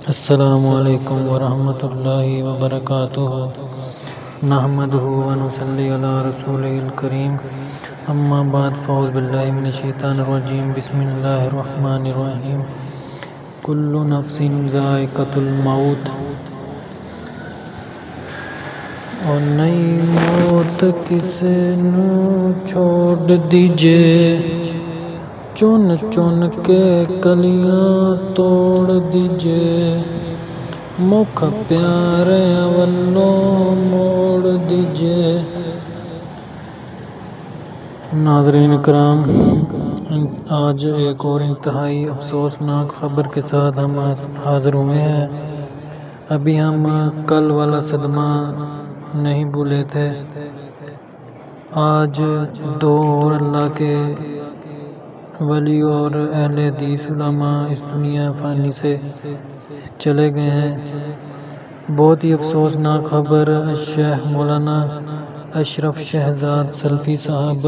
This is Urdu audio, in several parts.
السلام علیکم ورحمۃ اللہ وبرکاتہ نحمدہ ونصلی علی رسولہ الکریم اما بعد فاعوذ باللہ من الشیطان الرجیم بسم اللہ الرحمن الرحیم کل نفس ذائقۃ الموت اور نئی موت کسے نو چھوڑ دیجئے چن چن کے کلیاں توڑ دیجئے مکھ پیارے اولوں موڑ دیجئے۔ ناظرین کرام، آج ایک اور انتہائی افسوسناک خبر کے ساتھ ہم حاضر ہوئے ہیں۔ ابھی ہم کل والا صدمہ نہیں بھولے تھے۔ آج دو اور اللہ کے ولی اور اہل حدیث علماء اس دنیا فانی سے چلے گئے ہیں۔ بہت ہی افسوسناک خبر۔ شیخ مولانا اشرف شہزاد سلفی صاحب،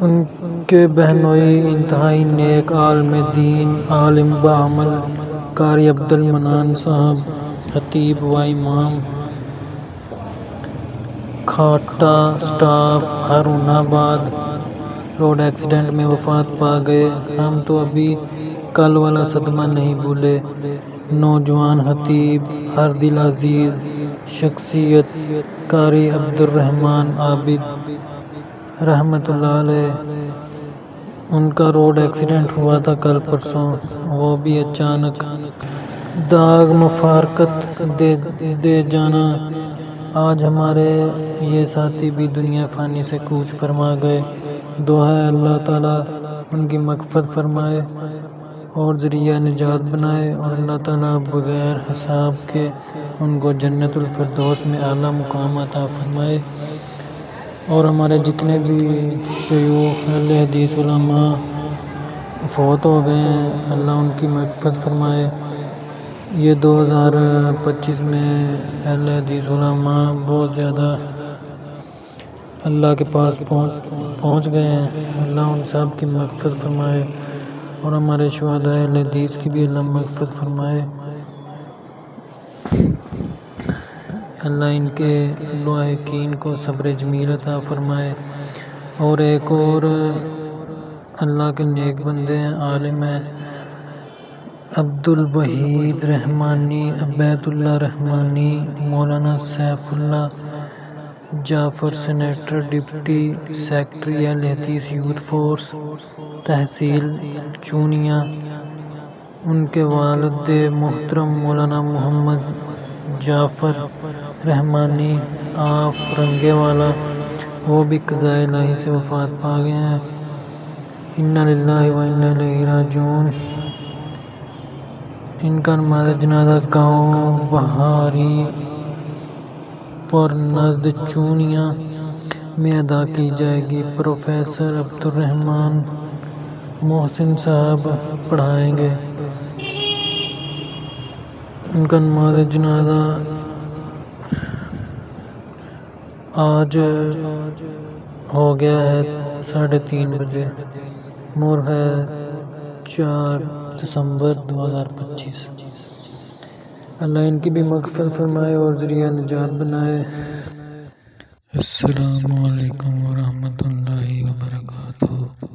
ان کے بہنوئی انتہائی نیک عالم دین، عالم بعمل، قاری عبدالمنان صاحب، خطیب و امام، کھاٹا سٹاپ، ہارون آباد، روڈ ایکسیڈنٹ میں وفات پا گئے۔ ہم تو ابھی کل والا صدمہ نہیں بھولے۔ نوجوان خطیب، ہر دل عزیز شخصیت، قاری عبدالرحمن عابد رحمۃ اللہ علیہ، ان کا روڈ ایکسیڈنٹ ہوا تھا کل پرسوں، وہ بھی اچانک داغ مفارقت دے جانا۔ آج ہمارے یہ ساتھی بھی دنیا فانی سے کوچ فرما گئے۔ دعا ہے اللہ تعالیٰ ان کی مغفرت فرمائے اور ذریعہ نجات بنائے، اور اللہ تعالیٰ بغیر حساب کے ان کو جنت الفردوس میں اعلیٰ مقام عطا فرمائے۔ اور ہمارے جتنے بھی شیوخ اہل حدیث علماء فوت ہو گئے ہیں، اللہ ان کی مغفرت فرمائے۔ یہ 2025 میں اہل حدیث علماء بہت زیادہ اللہ کے پاس پہنچ گئے ہیں، اللہ ان سب کی مغفرت فرمائے، اور ہمارے شہداء اہل حدیث کی بھی اللہ مغفرت فرمائے۔ اللہ ان کے لاحقین کو صبر جمیل عطا فرمائے۔ اور ایک اور اللہ کے نیک بندے ہیں، عالم ہیں، عبدالوحید رحمانی، عبید اللہ رحمانی، مولانا سیف اللہ جعفر، سینیٹر، ڈپٹی سیکرٹری اہل حدیث یوتھ فورس، تحصیل چونیا۔ ان کے والد محترم مولانا محمد جعفر رحمانی آف رنگے والا، وہ بھی قضائے الہی سے وفات پا گئے ہیں۔ انا للہ و انا الیہ راجعون۔ ان کا نماز جنازہ گاؤں بہاری پور نزد چونیا میں ادا کی جائے گی۔ پروفیسر عبدالرحمن محسن صاحب پڑھائیں گے۔ ان کا نماز جنازہ آج ہو گیا ہے 3:30 بجے، مہر ہے 4 دسمبر 2025۔ اللہ ان کی بھی مغفرت فرمائے اور ذریعہ نجات بنائے۔ السلام علیکم ورحمۃ اللہ وبرکاتہ۔